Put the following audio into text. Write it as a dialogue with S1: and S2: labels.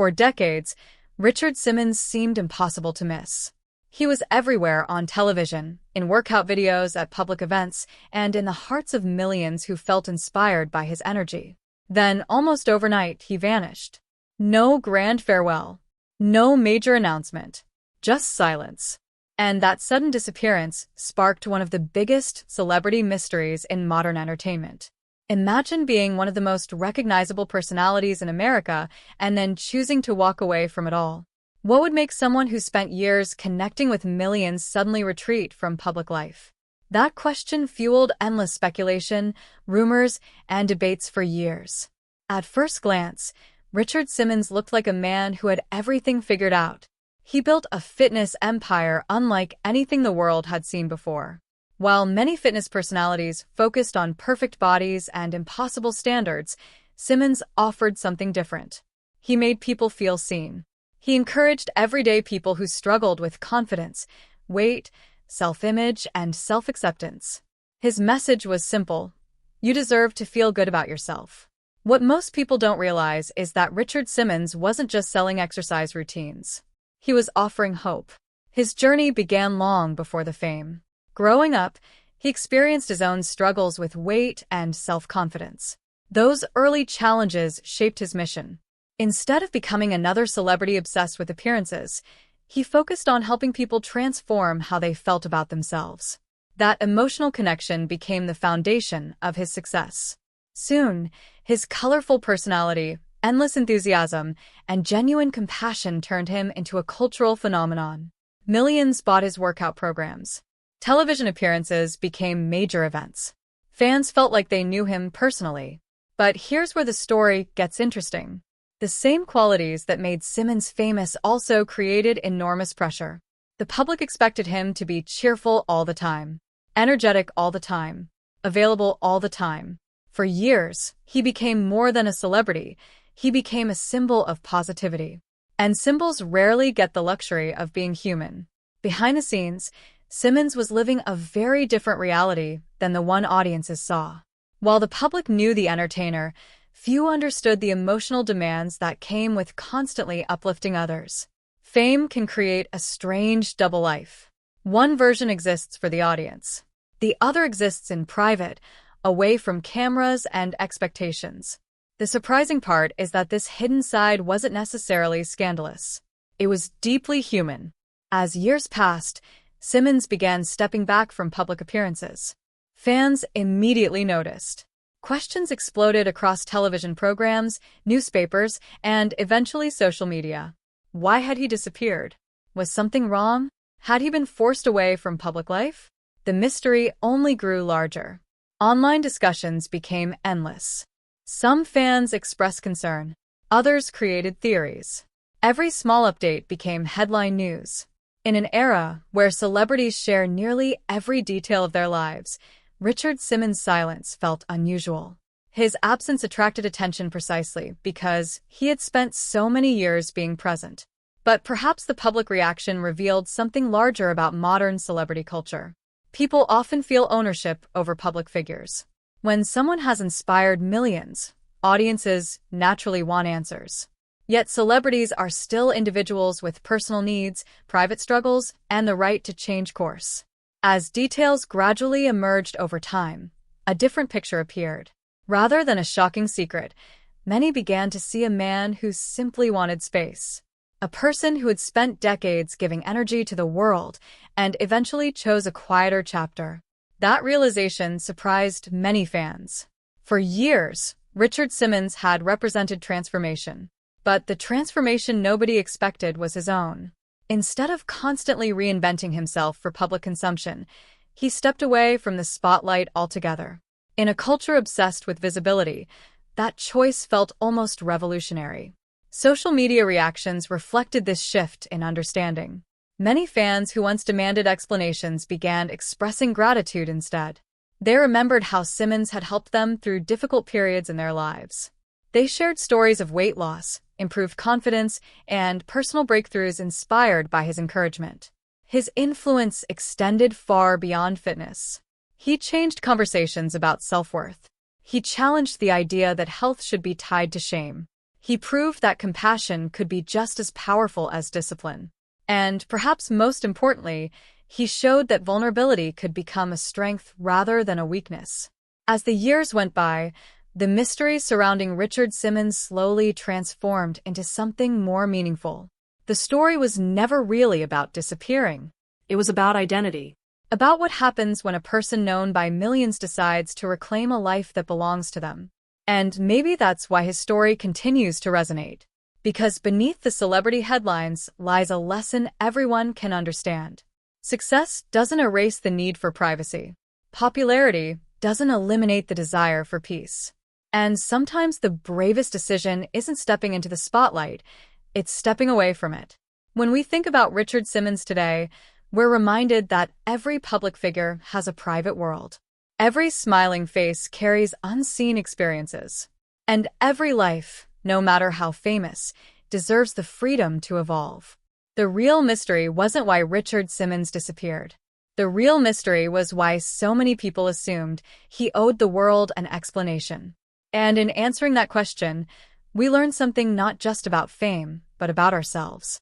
S1: For decades, Richard Simmons seemed impossible to miss. He was everywhere on television, in workout videos, at public events, and in the hearts of millions who felt inspired by his energy. Then, almost overnight, he vanished. No grand farewell. No major announcement. Just silence. And that sudden disappearance sparked one of the biggest celebrity mysteries in modern entertainment. Imagine being one of the most recognizable personalities in America and then choosing to walk away from it all. What would make someone who spent years connecting with millions suddenly retreat from public life? That question fueled endless speculation, rumors, and debates for years. At first glance, Richard Simmons looked like a man who had everything figured out. He built a fitness empire unlike anything the world had seen before. While many fitness personalities focused on perfect bodies and impossible standards, Simmons offered something different. He made people feel seen. He encouraged everyday people who struggled with confidence, weight, self-image, and self-acceptance. His message was simple: you deserve to feel good about yourself. What most people don't realize is that Richard Simmons wasn't just selling exercise routines. He was offering hope. His journey began long before the fame. Growing up, he experienced his own struggles with weight and self-confidence. Those early challenges shaped his mission. Instead of becoming another celebrity obsessed with appearances, he focused on helping people transform how they felt about themselves. That emotional connection became the foundation of his success. Soon, his colorful personality, endless enthusiasm, and genuine compassion turned him into a cultural phenomenon. Millions bought his workout programs. Television appearances became major events. Fans felt like they knew him personally. But here's where the story gets interesting. The same qualities that made Simmons famous also created enormous pressure. The public expected him to be cheerful all the time, energetic all the time, available all the time. For years, he became more than a celebrity. He became a symbol of positivity. And symbols rarely get the luxury of being human. Behind the scenes, Simmons was living a very different reality than the one audiences saw. While the public knew the entertainer, few understood the emotional demands that came with constantly uplifting others. Fame can create a strange double life. One version exists for the audience. The other exists in private, away from cameras and expectations. The surprising part is that this hidden side wasn't necessarily scandalous. It was deeply human. As years passed, Simmons began stepping back from public appearances. Fans immediately noticed. Questions exploded across television programs, newspapers, and eventually social media. Why had he disappeared? Was something wrong? Had he been forced away from public life? The mystery only grew larger. Online discussions became endless. Some fans expressed concern. Others created theories. Every small update became headline news. In an era where celebrities share nearly every detail of their lives, Richard Simmons' silence felt unusual. His absence attracted attention precisely because he had spent so many years being present. But perhaps the public reaction revealed something larger about modern celebrity culture. People often feel ownership over public figures. When someone has inspired millions, audiences naturally want answers. Yet celebrities are still individuals with personal needs, private struggles, and the right to change course. As details gradually emerged over time, a different picture appeared. Rather than a shocking secret, many began to see a man who simply wanted space. A person who had spent decades giving energy to the world and eventually chose a quieter chapter. That realization surprised many fans. For years, Richard Simmons had represented transformation. But the transformation nobody expected was his own. Instead of constantly reinventing himself for public consumption, he stepped away from the spotlight altogether. In a culture obsessed with visibility, that choice felt almost revolutionary. Social media reactions reflected this shift in understanding. Many fans who once demanded explanations began expressing gratitude instead. They remembered how Simmons had helped them through difficult periods in their lives. They shared stories of weight loss, improved confidence, and personal breakthroughs inspired by his encouragement. His influence extended far beyond fitness. He changed conversations about self-worth. He challenged the idea that health should be tied to shame. He proved that compassion could be just as powerful as discipline. And, perhaps most importantly, he showed that vulnerability could become a strength rather than a weakness. As the years went by, the mystery surrounding Richard Simmons slowly transformed into something more meaningful. The story was never really about disappearing.
S2: It was about identity.
S1: About what happens when a person known by millions decides to reclaim a life that belongs to them. And maybe that's why his story continues to resonate. Because beneath the celebrity headlines lies a lesson everyone can understand. Success doesn't erase the need for privacy. Popularity doesn't eliminate the desire for peace. And sometimes the bravest decision isn't stepping into the spotlight, it's stepping away from it. When we think about Richard Simmons today, we're reminded that every public figure has a private world. Every smiling face carries unseen experiences. And every life, no matter how famous, deserves the freedom to evolve. The real mystery wasn't why Richard Simmons disappeared. The real mystery was why so many people assumed he owed the world an explanation. And in answering that question, we learn something not just about fame, but about ourselves.